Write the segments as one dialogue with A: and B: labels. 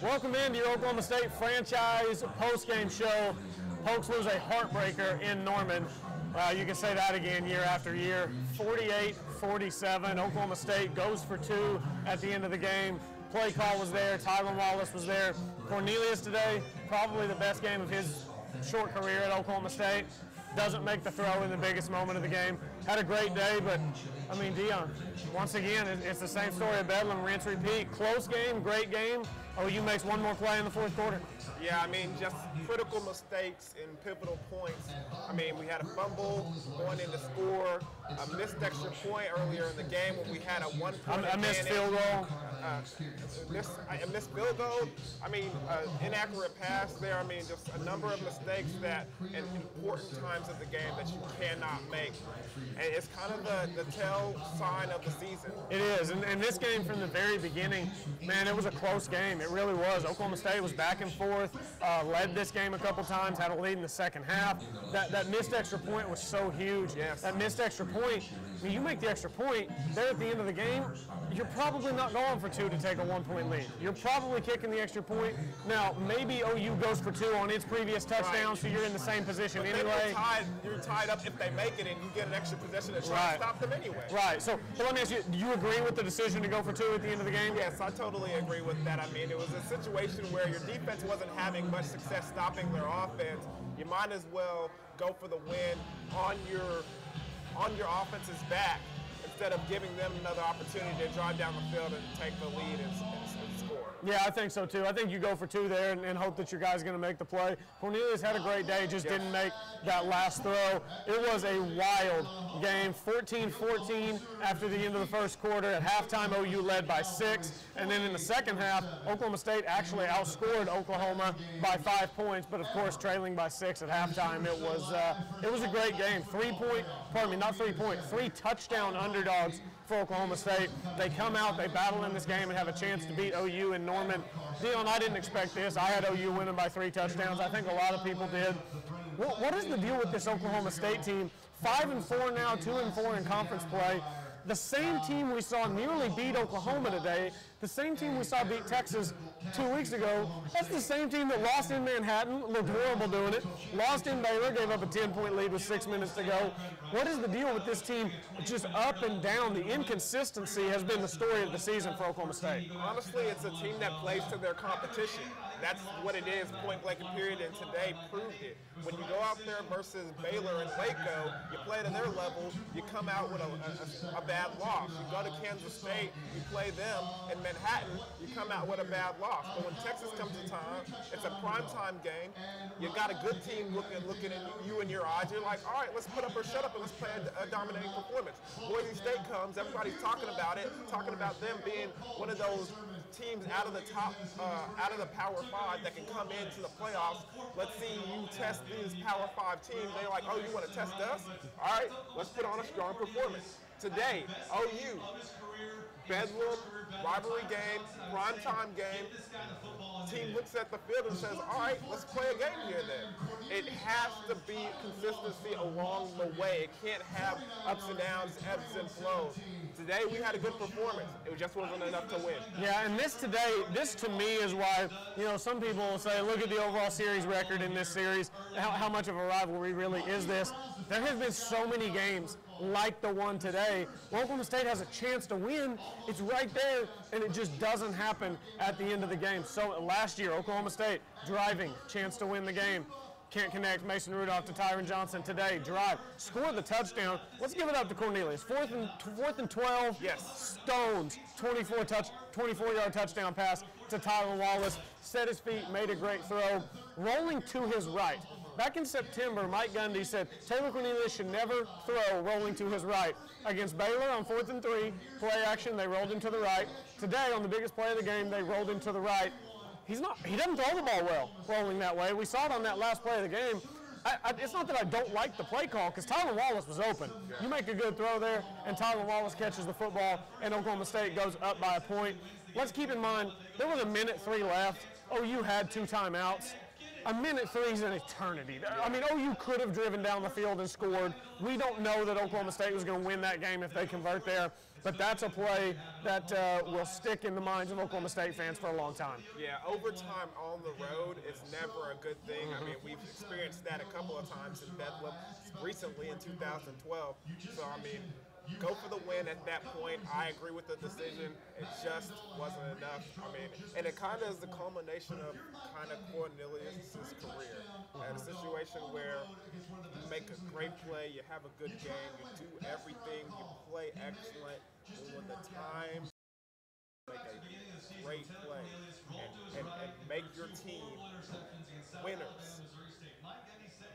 A: Welcome into your Oklahoma State franchise post-game show. Pokes lose a heartbreaker in Norman. You can say that again year after year. 48-47. Oklahoma State goes for two at the end of the game. Play call was there. Tylan Wallace was there. Cornelius today, probably the best game of his short career at Oklahoma State. Doesn't make the throw in the biggest moment of the game. Had a great day, but, I mean, Deion, once again, it's the same story at Bedlam, rinse, repeat. Close game, great game. OU makes one more play in the fourth quarter.
B: Yeah, I mean, just critical mistakes in pivotal points. I mean, we had a fumble going in to score, a missed extra point earlier in the game when we had a one-point advantage.
A: A missed field goal.
B: A missed field goal. I mean, inaccurate pass there. I mean, just a number of mistakes that in important times of the game that you cannot make. And it's kind of the tell sign of the season.
A: It is. And this game from the very beginning, man, it was a close game. It really was. Oklahoma State was back and forth, led this game a couple times, had a lead in the second half. That missed extra point was so huge.
B: Yes.
A: That missed extra point, I mean, you make the extra point, there at the end of the game, you're probably not going for two to take a one-point lead. You're probably kicking the extra point. Now, maybe OU goes for two on its previous touchdown, right, so you're in the same position
B: but
A: anyway.
B: You're tied up if they make it, and you get an extra possession to try to stop them anyway.
A: Right. So let me ask you, do you agree with the decision to go for two at the end of the game?
B: Yes, I totally agree with that. I mean, it was a situation where your defense wasn't having much success stopping their offense. You might as well go for the win on your offense's back instead of giving them another opportunity to drive down the field and take the lead and score.
A: Yeah, I think so too. I think you go for two there and hope that your guy's going to make the play. Cornelius had a great day, just didn't make that last throw. It was a wild game, 14-14 after the end of the first quarter. At halftime, OU led by 6, and then in the second half, Oklahoma State actually outscored Oklahoma by 5 points, but of course trailing by 6 at halftime. It was a great game. 3 touchdown underdogs for Oklahoma State. They come out, they battle in this game and have a chance to beat OU in Norman. Deion, I didn't expect this. I had OU winning by 3 touchdowns. I think a lot of people did. What is the deal with this Oklahoma State team? 5-4 now, 2-4 in conference play. The same team we saw nearly beat Oklahoma today, the same team we saw beat Texas 2 weeks ago, that's the same team that lost in Manhattan, looked horrible doing it, lost in Baylor, gave up a 10-point lead with 6 minutes to go. What is the deal with this team? Just up and down. The inconsistency has been the story of the season for Oklahoma State.
B: Honestly, it's a team that plays to their competition. That's what it is, point blank and period, and today proved it. When you go out there versus Baylor and Waco, you play to their level, you come out with a bad loss. You go to Kansas State, you play them in Manhattan, you come out with a bad loss. But when Texas comes to town, it's a primetime game. You got a good team looking at you in your eyes. You're like, all right, let's put up or shut up and let's play a dominating performance. Boise State comes, everybody's talking about it, talking about them being one of those teams out of the top, out of the Power 5 that can come into the playoffs. Let's see you test these Power 5 teams. They're like, oh, you want to test us? All right, let's put on a strong performance. Today, OU, Bedlam, rivalry game, primetime game. Team looks at the field and says, all right, let's play a game here then. It has to be consistency along the way. It can't have ups and downs, ebbs and flows. Today we had a good performance. It just wasn't enough to win.
A: Yeah, and this to me is why, some people will say, look at the overall series record in this series. How much of a rivalry really is this? There have been so many games like the one today. Oklahoma State has a chance to win. It's right there, and it just doesn't happen at the end of the game. So last year, Oklahoma State driving, chance to win the game. Can't connect. Mason Rudolph to Tyron Johnson today. Drive. Score the touchdown. Let's give it up to Cornelius. Fourth and 12.
B: Yes.
A: Stones. 24-yard touchdown pass to Tylan Wallace. Set his feet. Made a great throw. Rolling to his right. Back in September, Mike Gundy said Taylor Cornelius should never throw rolling to his right. Against Baylor on 4th and 3, play action, they rolled him to the right. Today, on the biggest play of the game, they rolled him to the right. He doesn't throw the ball well rolling that way. We saw it on that last play of the game. It's not that I don't like the play call, because Tylan Wallace was open. Yeah. You make a good throw there, and Tylan Wallace catches the football, and Oklahoma State goes up by a point. Let's keep in mind, there was 1:03 left. OU had 2 timeouts. A minute 3 is an eternity. I mean, OU could have driven down the field and scored. We don't know that Oklahoma State was going to win that game if they convert there, but that's a play that will stick in the minds of Oklahoma State fans for a long time.
B: Yeah, overtime on the road is never a good thing. I mean, we've experienced that a couple of times in Bedlam, recently in 2012. So, I mean, go for the win at that point. I agree with the decision. It just wasn't enough. I mean, and it kind of is the culmination of kind of Cornelius' career. And a situation where you make a great play, you have a good game, you do everything, you play excellent, but when the time make a great play and make your team winners,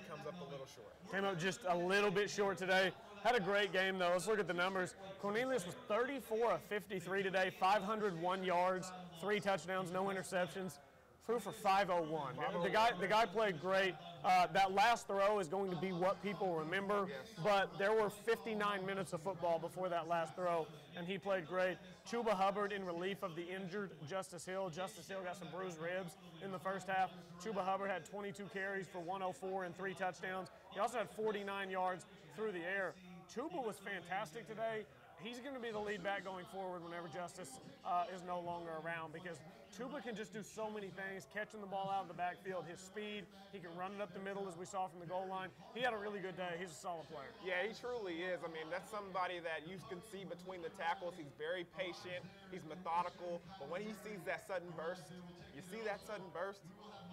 B: comes up a little short.
A: Came up just a little bit short today. Had a great game, though. Let's look at the numbers. Cornelius was 34 of 53 today, 501 yards, 3 touchdowns, no interceptions. Threw for 501. The guy played great. That last throw is going to be what people remember, but there were 59 minutes of football before that last throw, and he played great. Chuba Hubbard in relief of the injured Justice Hill. Justice Hill got some bruised ribs in the first half. Chuba Hubbard had 22 carries for 104 and 3 touchdowns. He also had 49 yards through the air. Chuba was fantastic today. He's going to be the lead back going forward whenever Justice is no longer around, because Chuba can just do so many things, catching the ball out of the backfield, his speed, he can run it up the middle as we saw from the goal line. He had a really good day. He's a solid player.
B: Yeah, he truly is. I mean, that's somebody that you can see between the tackles. He's very patient, he's methodical, but when he sees that sudden burst, you see that sudden burst,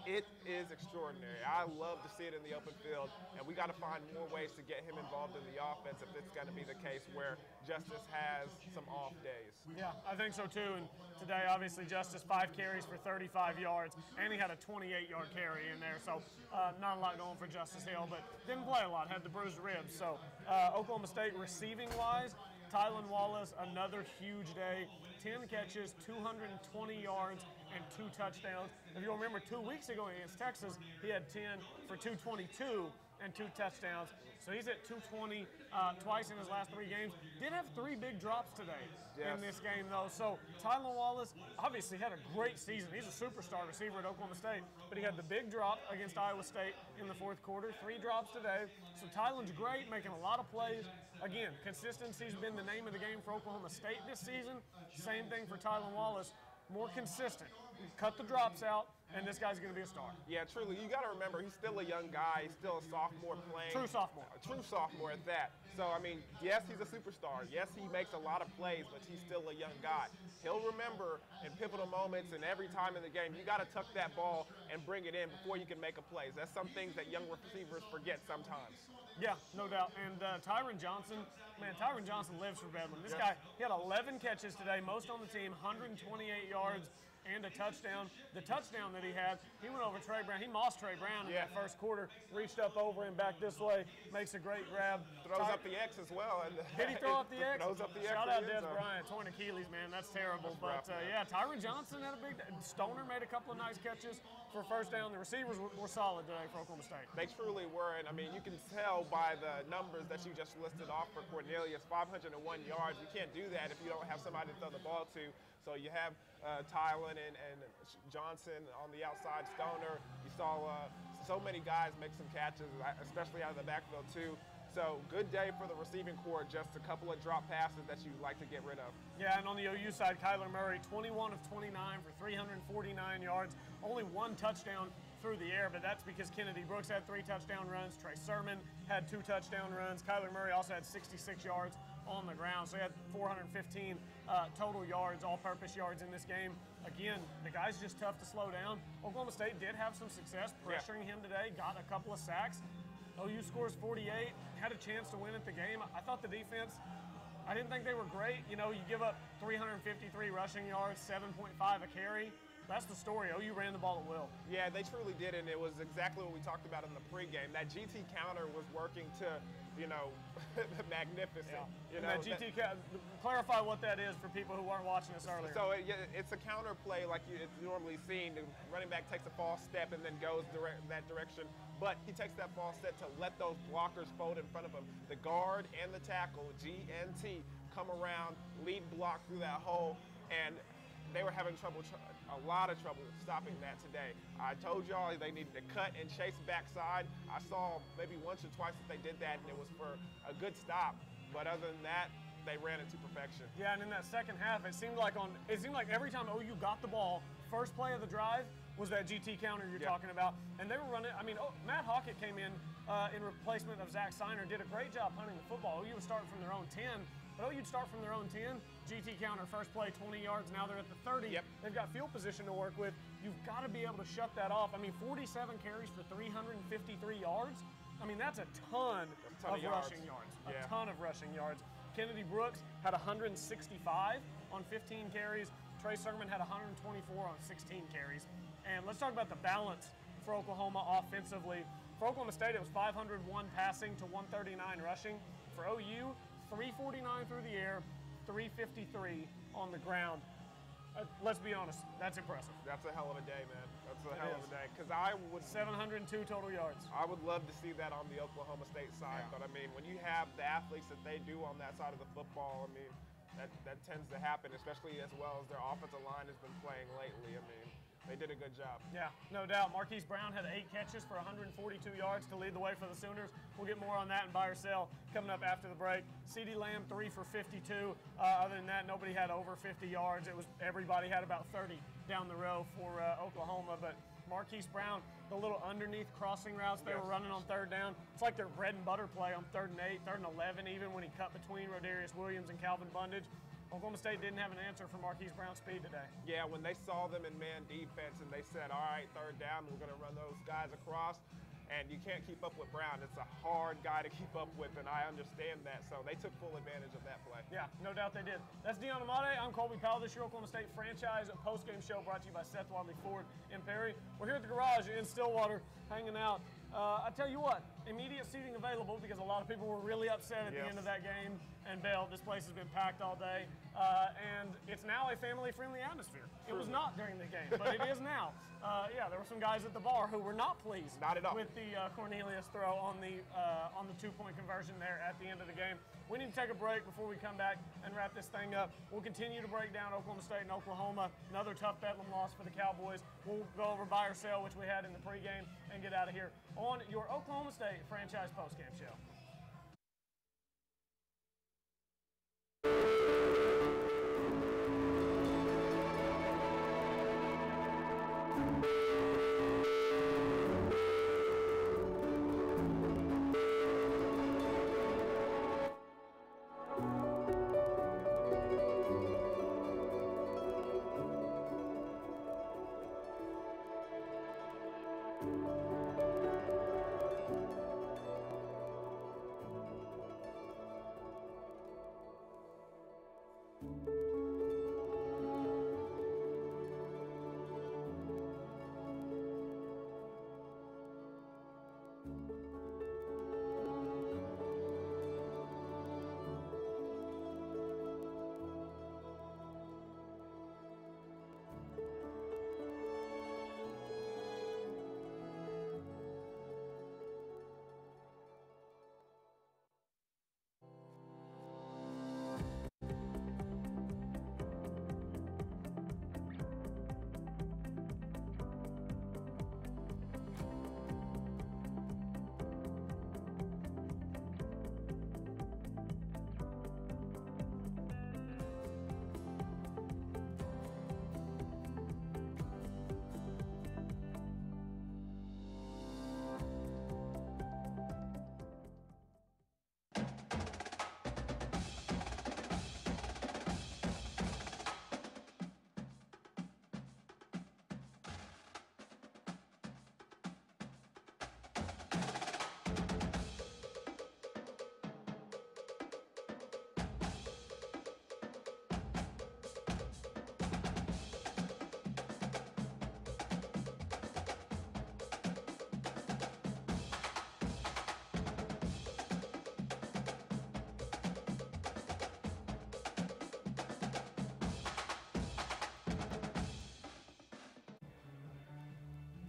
B: it is extraordinary. I love to see it in the open field, and we got to find more ways to get him involved in the offense if it's going to be the case where Justice has some off days.
A: Yeah, I think so too. And today, obviously, Justice 5 carries for 35 yards, and he had a 28-yard carry in there. So not a lot going for Justice Hill, but didn't play a lot, had the bruised ribs. So Oklahoma State receiving-wise, Tylan Wallace, another huge day. 10 catches, 220 yards, and 2 touchdowns. If you remember 2 weeks ago against Texas, he had 10 for 222 and 2 touchdowns. So he's at 220 twice in his last 3 games. Did have 3 big drops today in this game, though. So Tylan Wallace obviously had a great season. He's a superstar receiver at Oklahoma State, but he had the big drop against Iowa State in the 4th quarter. 3 drops today. So Tylan's great, making a lot of plays. Again, consistency's been the name of the game for Oklahoma State this season. Same thing for Tylan Wallace. More consistent. Cut the drops out, and this guy's going to be a star.
B: Yeah, truly. You got to remember, he's still a young guy. He's still a sophomore playing.
A: True sophomore.
B: A true sophomore at that. So, I mean, yes, he's a superstar. Yes, he makes a lot of plays, but he's still a young guy. He'll remember in pivotal moments and every time in the game, you got to tuck that ball and bring it in before you can make a play. That's some things that young receivers forget sometimes. Yeah,
A: no doubt. And Tyron Johnson, man, Tyron Johnson lives for Bedlam. This guy, he had 11 catches today, most on the team, 128 yards and a touchdown. The touchdown that he had, he went over Trey Brown. He mossed Trey Brown in that first quarter, reached up over him back this way, makes a great grab.
B: Throws up the X as well. And
A: did he throw up the X?
B: Throws up the X.
A: Shout out Des Bryant, torn Achilles, man. That's terrible.
B: That's rough,
A: yeah, Tyron Johnson had a big day. Stoner made a couple of nice catches for first down. The receivers were solid today for Oklahoma State.
B: They truly were, and I mean, you can tell by the numbers that you just listed off for Cornelius, 501 yards. You can't do that if you don't have somebody to throw the ball to. So you have Tylan and Johnson on the outside, Stoner. You saw so many guys make some catches, especially out of the backfield too. So good day for the receiving corps, just a couple of drop passes that you'd like to get rid of.
A: Yeah, and on the OU side, Kyler Murray, 21 of 29 for 349 yards, only 1 touchdown through the air, but that's because Kennedy Brooks had 3 touchdown runs, Trey Sermon had 2 touchdown runs, Kyler Murray also had 66 yards on the ground, so he had 415 total yards, all-purpose yards in this game. Again, the guy's just tough to slow down. Oklahoma State did have some success pressuring him today, got a couple of sacks. OU scores 48, had a chance to win at the game. I thought the defense, I didn't think they were great. You know, you give up 353 rushing yards, 7.5 a carry. That's the story. OU ran the ball at will.
B: Yeah, they truly did, and it was exactly what we talked about in the pregame. That GT counter was working to, you know, magnificent.
A: Yeah.
B: You know,
A: that GT clarify what that is for people who weren't watching us earlier.
B: So it's a counter play like it's normally seen. The running back takes a false step and then goes that direction, but he takes that false step to let those blockers fold in front of him. The guard and the tackle, G and T, come around, lead block through that hole, and they were having a lot of trouble stopping that today. I told y'all they needed to cut and chase backside. I saw maybe once or twice that they did that, and it was for a good stop. But other than that, they ran it to perfection. Yeah, and in that second half, it seemed like every time OU got the ball, first play of the drive was that GT counter you're talking about, and they were running. I mean, Matt Hockett came in replacement of Zach Steiner, did a great job punting the football. OU was starting from their own 10. But OU'd start from their own 10, GT counter, first play, 20 yards, now they're at the 30. Yep. They've got field position to work with. You've got to be able to shut that off. I mean, 47 carries for 353 yards. I mean, that's a ton of rushing yards. A ton of rushing yards. Kennedy Brooks had 165 on 15 carries. Trey Sermon had 124 on 16 carries. And let's talk about the balance for Oklahoma offensively. For Oklahoma State, it was 501 passing to 139 rushing. For OU, 349 through the air, 353 on the ground. Let's be honest, that's impressive. That's a hell of a day, man. That's a hell of a day. Because 702 total yards. I would love to see that on the Oklahoma State side. But I mean, when you have the athletes that they do on that side of the football, I mean, that tends to happen, especially as well as their offensive line has been playing lately. I mean, they did a good job. Yeah, no doubt. Marquise Brown had 8 catches for 142 yards to lead the way for the Sooners. We'll get more on that in buy or sell coming up after the break. CeeDee Lamb, 3 for 52. Other than that, nobody had over 50 yards. Everybody had about 30 down the row for Oklahoma. But Marquise Brown, the little underneath crossing routes they were running on third down, it's like their bread and butter play on 3rd and 8, 3rd and 11, even when he cut between Rodarius Williams and Calvin Bundage. Oklahoma State didn't have an answer for Marquise Brown's speed today. Yeah, when they saw them in man defense and they said, all right, 3rd down, we're going to run those guys across, and you can't keep up with Brown. It's a hard guy to keep up with, and I understand that. So they took full advantage of that play. Yeah, no doubt they did. That's Deion Imade. I'm Colby Powell. This year Oklahoma State franchise postgame show brought to you by Seth Wadley Ford in Perry. We're here at the garage in Stillwater hanging out. I tell you what, immediate seating available because a lot of people were really upset at the end of that game and bailed. This place has been packed all day, and it's now a family-friendly atmosphere. It was not during the game, but it is now. Yeah, there were some guys at the bar who were not pleased with the Cornelius throw on the 2-point conversion there at the end of the game. We need to take a break before we come back and wrap this thing up. We'll continue to break down Oklahoma State and Oklahoma. Another tough Bedlam loss for the Cowboys. We'll go over buy or sell, which we had in the pregame, and get out of here on your Oklahoma State franchise postgame show.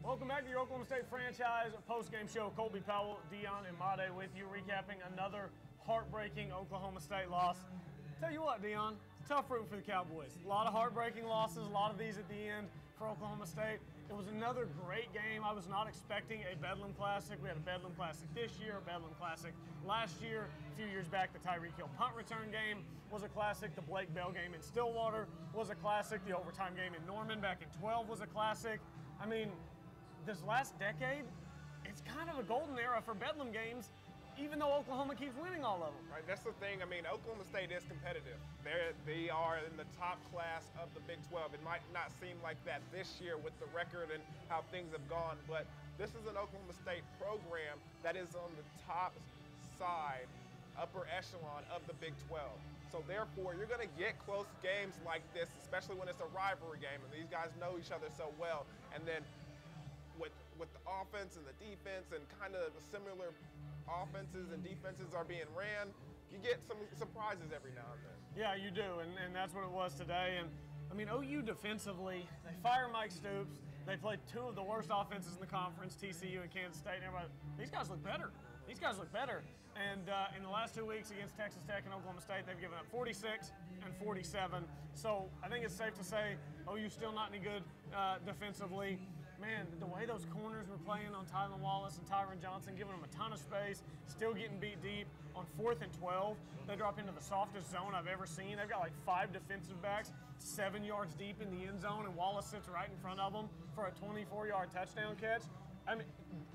B: Welcome back to your Oklahoma State franchise post-game show. Colby Powell, Deion Imade with you, recapping another heartbreaking Oklahoma State loss. Tell you what, Deion,
A: Tough rooting for the Cowboys. A lot of heartbreaking losses, a lot of these at the end for Oklahoma State. It was another great game. I was not expecting a Bedlam Classic. We had a Bedlam Classic this year, a Bedlam Classic last year. A few years back, the Tyreek Hill punt return game was a classic. The Blake Bell game in Stillwater was a classic. The overtime game in Norman back in 12 was a classic. I mean, this last decade, it's kind of a golden era for Bedlam games, even though Oklahoma keeps winning all of them.
B: Right, that's the thing. I mean, Oklahoma State is competitive. They are in the top class of the Big 12. It might not seem like that this year with the record and how things have gone, but this is an Oklahoma State program that is on the top side, upper echelon of the Big 12. So therefore, you're going to get close games like this, especially when it's a rivalry game and these guys know each other so well. And then with the offense and the defense and kind of similar offenses and defenses are being ran, you get some surprises every now and then.
A: Yeah, you do, and that's what it was today. And I mean, OU defensively, they fire Mike Stoops. They played two of the worst offenses in the conference, TCU and Kansas State. And everybody, these guys look better. These guys look better. And in the last 2 weeks against Texas Tech and Oklahoma State, they've given up 46 and 47. So I think it's safe to say OU's still not any good defensively. Man, the way those corners were playing on Tylan Wallace and Tyron Johnson, giving them a ton of space, still getting beat deep. On 4th and 12, they drop into the softest zone I've ever seen. They've got like 5 defensive backs 7 yards deep in the end zone, and Wallace sits right in front of them for a 24-yard touchdown catch. I mean,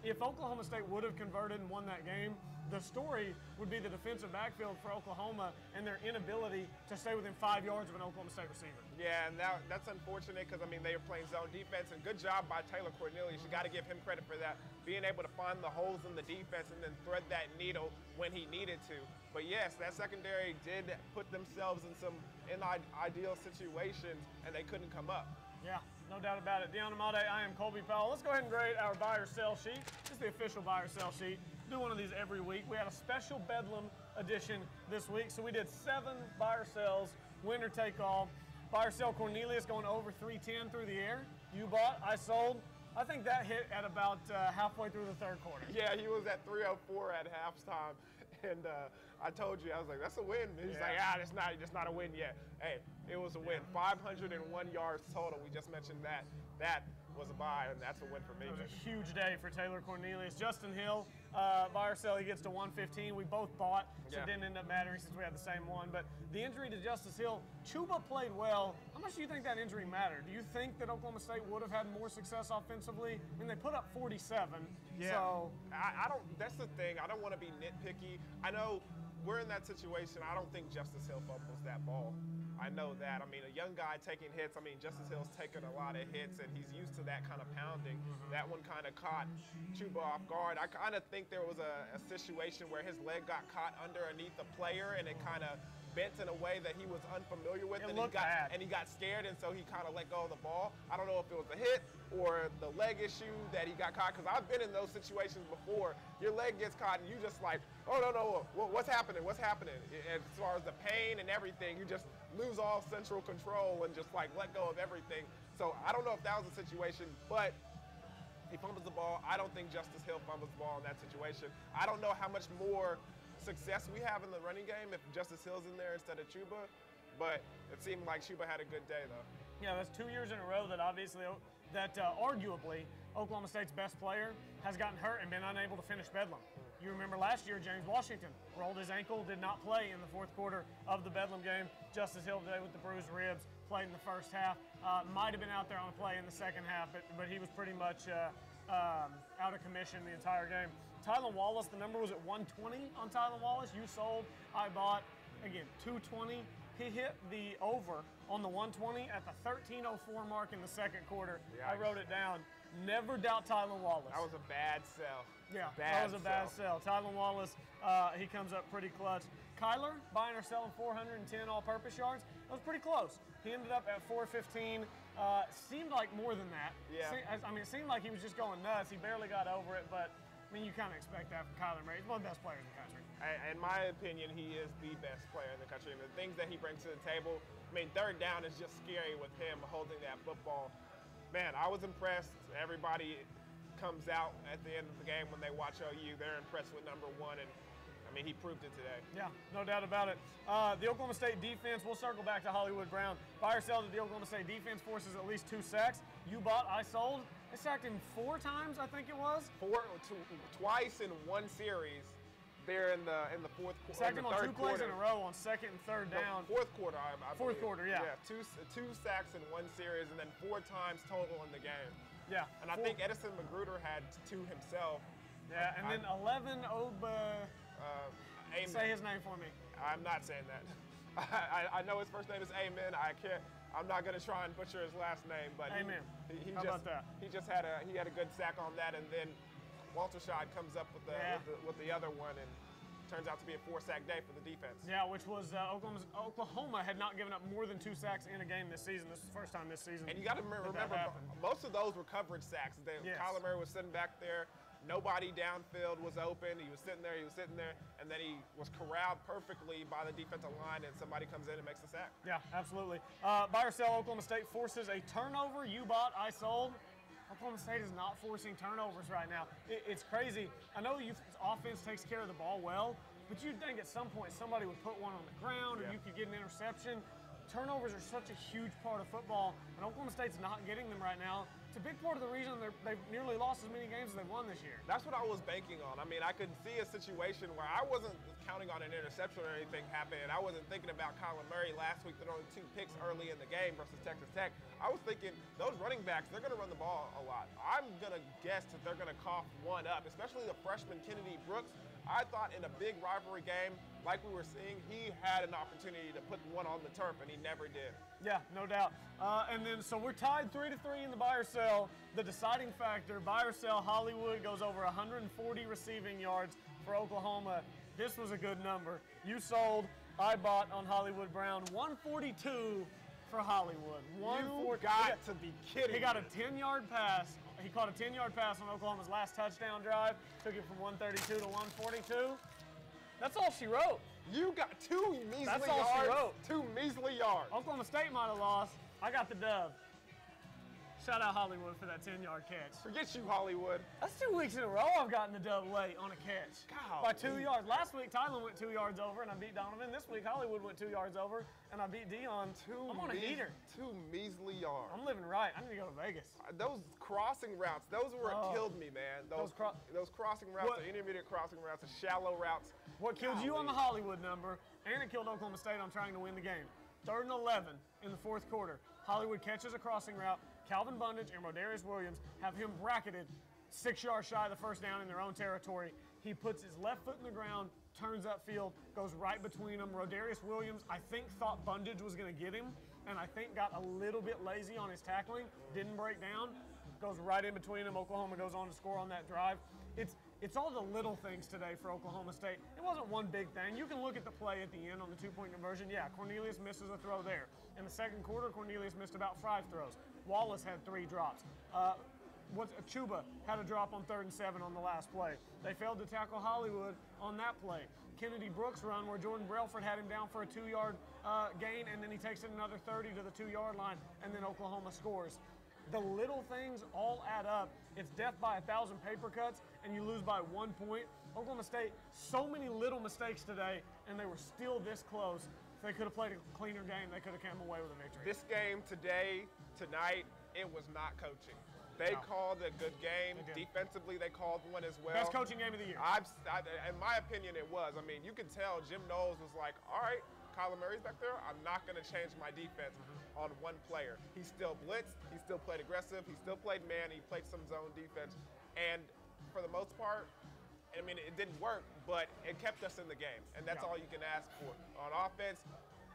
A: if Oklahoma State would have converted and won that game, the story would be the defensive backfield for Oklahoma and their inability to stay within 5 yards of an Oklahoma State receiver.
B: Yeah, and that's unfortunate because, I mean, they were playing zone defense, and good job by Taylor Cornelius. You got to give him credit for that, being able to find the holes in the defense and then thread that needle when he needed to. But yes, that secondary did put themselves in some ideal situations, and they couldn't come up.
A: Yeah, no doubt about it. Deion, Imade, I am Colby Powell. Let's go ahead and grade our buy or sell sheet. This is the official buy or sell sheet. Do one of these every week. We had a special Bedlam edition this week, so we did 7 buy or sells, winner take all. Buy or sell Cornelius going over 310 through the air. You bought, I sold. I think that hit at about halfway through the third quarter.
B: Yeah, he was at 304 at halftime, and I told you, I was like, that's a win. And he's like, it's not a win yet. Hey, it was a win. 501 yards total. We just mentioned that. That was a buy, and that's a win for me.
A: It was a huge day for Taylor Cornelius. Justin Hill, buy or sell, he gets to 115. We both bought, so it didn't end up mattering since we had the same one. But the injury to Justice Hill, Chuba played well. How much do you think that injury mattered? Do you think that Oklahoma State would have had more success offensively? I mean, they put up 47.
B: Yeah.
A: So
B: I don't. That's the thing. I don't want to be nitpicky. I know we're in that situation. I don't think Justice Hill fumbles that ball. I know that. I mean, a young guy taking hits. I mean, Justice Hill's taken a lot of hits, and he's used to that kind of pounding. That one kind of caught Chuba off guard. I kind of think there was a situation where his leg got caught underneath the player, and it kind of bent in a way that he was unfamiliar with, and he got scared, and so he kind of let go of the ball. I don't know if it was a hit or the leg issue that he got caught, because I've been in those situations before. Your leg gets caught, and you just like, oh, no, what's happening? What's happening? As far as the pain and everything, you just lose all central control and just like let go of everything. So I don't know if that was a situation, but he fumbles the ball. I don't think Justice Hill fumbles the ball in that situation. I don't know how much more success we have in the running game if Justice Hill's in there instead of Chuba, but it seemed like Chuba had a good day though.
A: Yeah, that's 2 years in a row that arguably Oklahoma State's best player has gotten hurt and been unable to finish Bedlam. You remember last year, James Washington rolled his ankle, did not play in the fourth quarter of the Bedlam game. Justice Hill today with the bruised ribs, played in the first half. Might have been out there on a play in the second half, but he was pretty much out of commission the entire game. Tylan Wallace, the number was at 120 on Tylan Wallace. You sold, I bought. Again, 220. He hit the over on the 120 at the 13:04 mark in the second quarter. Yikes. I wrote it down. Never doubt Tylan Wallace.
B: That was a bad sell.
A: Yeah, that was a bad sell. Tylan Wallace, he comes up pretty clutch. Kyler, buying or selling 410 all-purpose yards. That was pretty close. He ended up at 415. Seemed like more than that.
B: Yeah.
A: I mean, it seemed like he was just going nuts. He barely got over it, but I mean, you kind of expect that from Kyler Murray. He's one of the best players in the country.
B: In my opinion, he is the best player in the country. And the things that he brings to the table, I mean, third down is just scary with him holding that football. Man, I was impressed. Everybody comes out at the end of the game when they watch OU. They're impressed with number one. And, I I mean, he proved it today.
A: Yeah, no doubt about it. The Oklahoma State defense, we'll circle back to Hollywood Brown. Buy or sell that the Oklahoma State defense forces at least 2 sacks. You bought, I sold. They sacked him 4 times, I think it was.
B: Twice in one series. There in the fourth quarter.
A: Sacked him on 2 plays in a row on 2nd and 3rd down.
B: No, fourth quarter, I believe.
A: Fourth quarter, yeah.
B: Yeah, two sacks in one series, and then 4 times total in the game.
A: Yeah.
B: And I think Edison Magruder had 2 himself.
A: Yeah, and then 11 Oba. Say his name for me.
B: I'm not saying that. I know his first name is Amen. I'm not going to try and butcher his last name, but
A: Amen.
B: He
A: How about that?
B: He just had a good sack on that, and then Walter Shad comes up with the other one, and turns out to be a 4-sack day for the defense.
A: Yeah, which was Oklahoma had not given up more than 2 sacks in a game this season. This is the first time this season.
B: And you got to remember, most of those were coverage sacks.
A: Yes.
B: Kyler Murray was sitting back there. Nobody downfield was open. He was sitting there, and then he was corralled perfectly by the defensive line, and somebody comes in and makes the sack.
A: Yeah, absolutely. Buy or sell, Oklahoma State forces a turnover. You bought, I sold. Oklahoma State is not forcing turnovers right now. It's crazy. I know offense takes care of the ball well, but you'd think at some point somebody would put one on the ground or you could get an interception. Turnovers are such a huge part of football, and Oklahoma State's not getting them right now. It's a big part of the reason they've nearly lost as many games as they've won this year.
B: That's what I was banking on. I mean, I could see a situation where I wasn't counting on an interception or anything happening. I wasn't thinking about Kyler Murray last week throwing 2 picks early in the game versus Texas Tech. I was thinking those running backs, they're going to run the ball a lot. I'm going to guess that they're going to cough one up, especially the freshman Kennedy Brooks. I thought in a big rivalry game, like we were seeing, he had an opportunity to put one on the turf, and he never did.
A: Yeah, no doubt. And then, so we're tied 3-3 in the buy or sell. The deciding factor, buy or sell, Hollywood goes over 140 receiving yards for Oklahoma. This was a good number. You sold, I bought on Hollywood Brown. 142 for Hollywood.
B: You got to be kidding.
A: He got a 10-yard pass. He caught a 10-yard pass on Oklahoma's last touchdown drive. Took it from 132 to 142. That's all she wrote.
B: You got 2 measly yards.
A: That's all she wrote.
B: 2 measly yards.
A: Oklahoma State might have lost. I got the dub. Shout out Hollywood for that 10-yard catch.
B: Forget you, Hollywood.
A: That's 2 weeks in a row I've gotten the dub late on a catch.
B: God.
A: By 2 yards. Last week, Tylen went 2 yards over, and I beat Donovan. This week, Hollywood went 2 yards over, and I beat Deion. I'm on a heater.
B: 2 measly yards.
A: I'm living right. I need to go to Vegas.
B: Those crossing routes, those were what killed me, man. Those crossing routes, the intermediate crossing routes, the shallow routes.
A: What killed you on the Hollywood number, and it killed Oklahoma State on trying to win the game. 3rd and 11 in the 4th quarter. Hollywood catches a crossing route. Calvin Bundage and Rodarius Williams have him bracketed 6 yards shy of the first down in their own territory. He puts his left foot in the ground, turns upfield, goes right between them. Rodarius Williams, I think, thought Bundage was going to get him, and I think got a little bit lazy on his tackling, didn't break down, goes right in between them. Oklahoma goes on to score on that drive. It's all the little things today for Oklahoma State. It wasn't one big thing. You can look at the play at the end on the 2-point conversion. Yeah, Cornelius misses a throw there. In the 2nd quarter, Cornelius missed about 5 throws. Wallace had 3 drops. Chuba had a drop on 3rd and 7 on the last play. They failed to tackle Hollywood on that play. Kennedy Brooks run where Jordan Brailford had him down for a 2-yard gain, and then he takes it another 30 to the 2-yard line, and then Oklahoma scores. The little things all add up. It's death by 1,000 paper cuts, and you lose by 1 point. Oklahoma State, so many little mistakes today, and they were still this close. If they could have played a cleaner game, they could have come away with a victory.
B: This game today, tonight, it was not coaching. They called a good game. Defensively, they called one as well.
A: Best coaching game of the year.
B: In my opinion, it was. I mean, you could tell Jim Knowles was like, all right, Kyler Murray's back there. I'm not going to change my defense on one player. He still blitzed. He still played aggressive. He still played man. He played some zone defense. And for the most part, I mean, it didn't work, but it kept us in the game. And that's all you can ask for. On offense,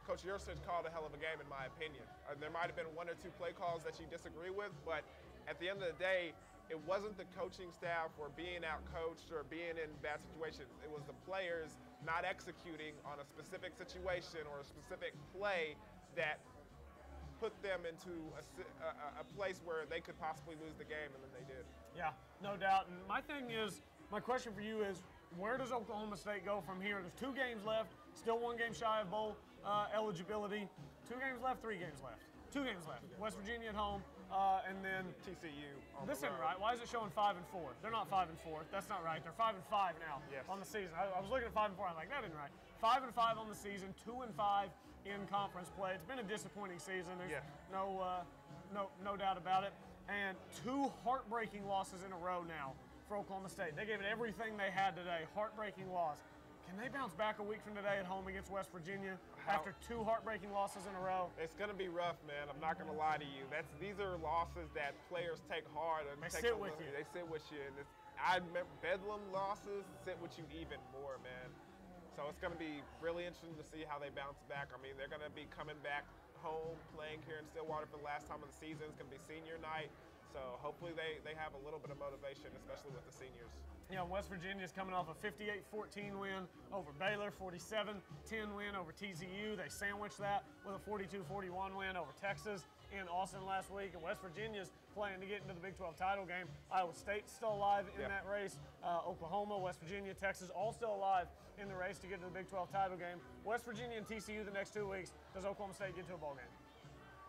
B: Coach Yursich called a hell of a game, in my opinion. There might have been 1 or 2 play calls that you disagree with, but at the end of the day, it wasn't the coaching staff or being out-coached or being in bad situations. It was the players not executing on a specific situation or a specific play that put them into a place where they could possibly lose the game, and then they did.
A: Yeah, no doubt. And my question for you is, where does Oklahoma State go from here? There's 2 games left, still 1 game shy of bowl eligibility. 2 games left, 3 games left. 2 games left. West Virginia at home, And then
B: TCU.
A: this isn't right. Why is it showing 5 and 4? They're not 5 and 4. That's not right. They're 5 and 5 now on the season. I was looking at 5 and 4. I'm like, that isn't right. 5 and 5 on the season. 2 and 5 in conference play. It's been a disappointing season. There's no doubt about it. And 2 heartbreaking losses in a row now for Oklahoma State. They gave it everything they had today. Heartbreaking loss. Can they bounce back a week from today at home against West Virginia after 2 heartbreaking losses in a row?
B: It's going to be rough, man. I'm not going to lie to you. These are losses that players take hard.
A: They sit with you.
B: They sit with you. And I remember Bedlam losses sit with you even more, man. So it's going to be really interesting to see how they bounce back. I mean, they're going to be coming back home, playing here in Stillwater for the last time of the season. It's going to be senior night. So hopefully they have a little bit of motivation, especially with the seniors.
A: Yeah, West Virginia's coming off a 58-14 win over Baylor, 47-10 win over TCU. They sandwiched that with a 42-41 win over Texas in Austin last week. And West Virginia's playing to get into the Big 12 title game. Iowa State's still alive in that race. Oklahoma, West Virginia, Texas, all still alive in the race to get to the Big 12 title game. West Virginia and TCU the next 2 weeks. Does Oklahoma State get to a bowl game?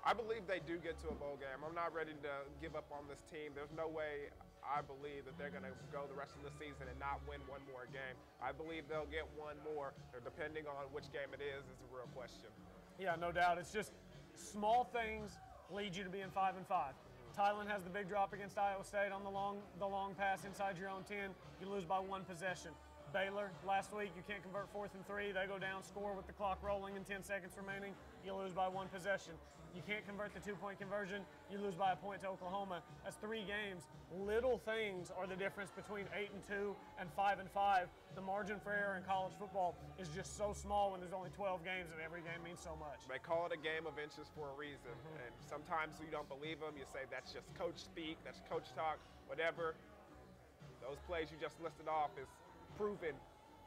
B: I believe they do get to a bowl game. I'm not ready to give up on this team. There's no way I believe that they're going to go the rest of the season and not win one more game. I believe they'll get one more. Depending on which game it is a real question.
A: Yeah, no doubt. It's just small things lead you to being 5 and 5. Thailand has the big drop against Iowa State on the long pass inside your own 10. You lose by 1 possession. Baylor last week, you can't convert 4th and 3. They go down, score with the clock rolling and 10 seconds remaining. You lose by 1 possession. You can't convert the 2-point conversion. You lose by a point to Oklahoma. That's 3 games. Little things are the difference between 8 and 2 and 5 and 5. The margin for error in college football is just so small when there's only 12 games and every game means so much.
B: They call it a game of inches for a reason. And sometimes you don't believe them. You say that's just coach speak, that's coach talk, whatever. Those plays you just listed off is proven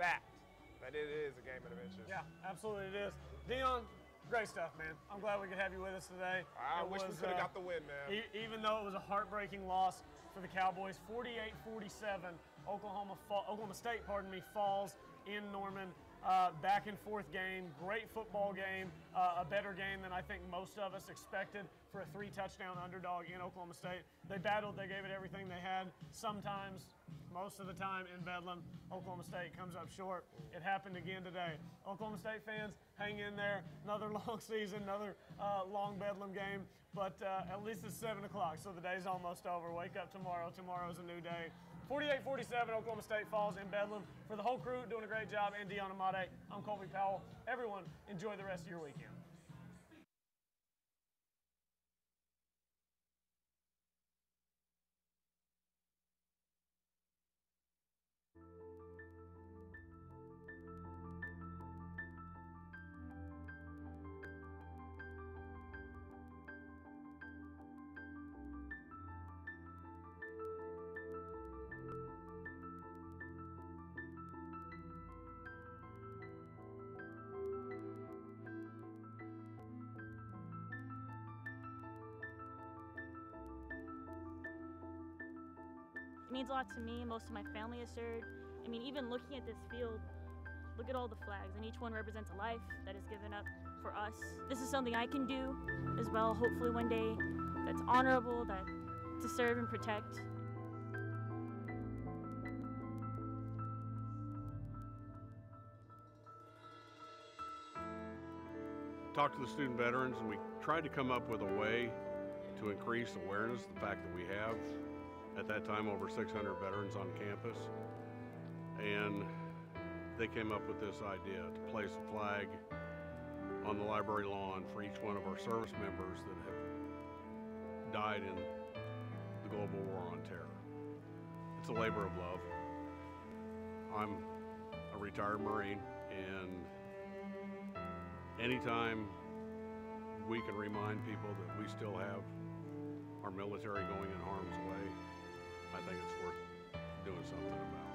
B: fact that it is a game of inches.
A: Yeah, absolutely it is. Deion, great stuff, man. I'm glad we could have you with us today.
B: I wish we could have got the win, man.
A: Even though it was a heartbreaking loss for the Cowboys, 48-47, Oklahoma State, falls in Norman. Back and forth game, great football game, a better game than I think most of us expected for a 3-touchdown underdog in Oklahoma State. They battled, they gave it everything they had. Sometimes, most of the time in Bedlam, Oklahoma State comes up short. It happened again today. Oklahoma State fans, hang in there. Another long season, another long Bedlam game, but at least it's 7 o'clock, so the day's almost over. Wake up tomorrow. Tomorrow's a new day. 48-47, Oklahoma State falls in Bedlam. For the whole crew, doing a great job, and Deion Imade, I'm Colby Powell. Everyone, enjoy the rest of your weekend.
C: It means a lot to me. Most of my family is served. I mean, even looking at this field, look at all the flags, and each one represents a life that is given up for us. This is something I can do as well, hopefully one day, that's honorable, that to serve and protect.
D: Talked to the student veterans, and we tried to come up with a way to increase awareness, the fact that we have at that time over 600 veterans on campus, and they came up with this idea to place a flag on the library lawn for each one of our service members that have died in the global war on terror. It's a labor of love. I'm a retired Marine, and anytime we can remind people that we still have our military going in harm's way, I think it's worth doing something about.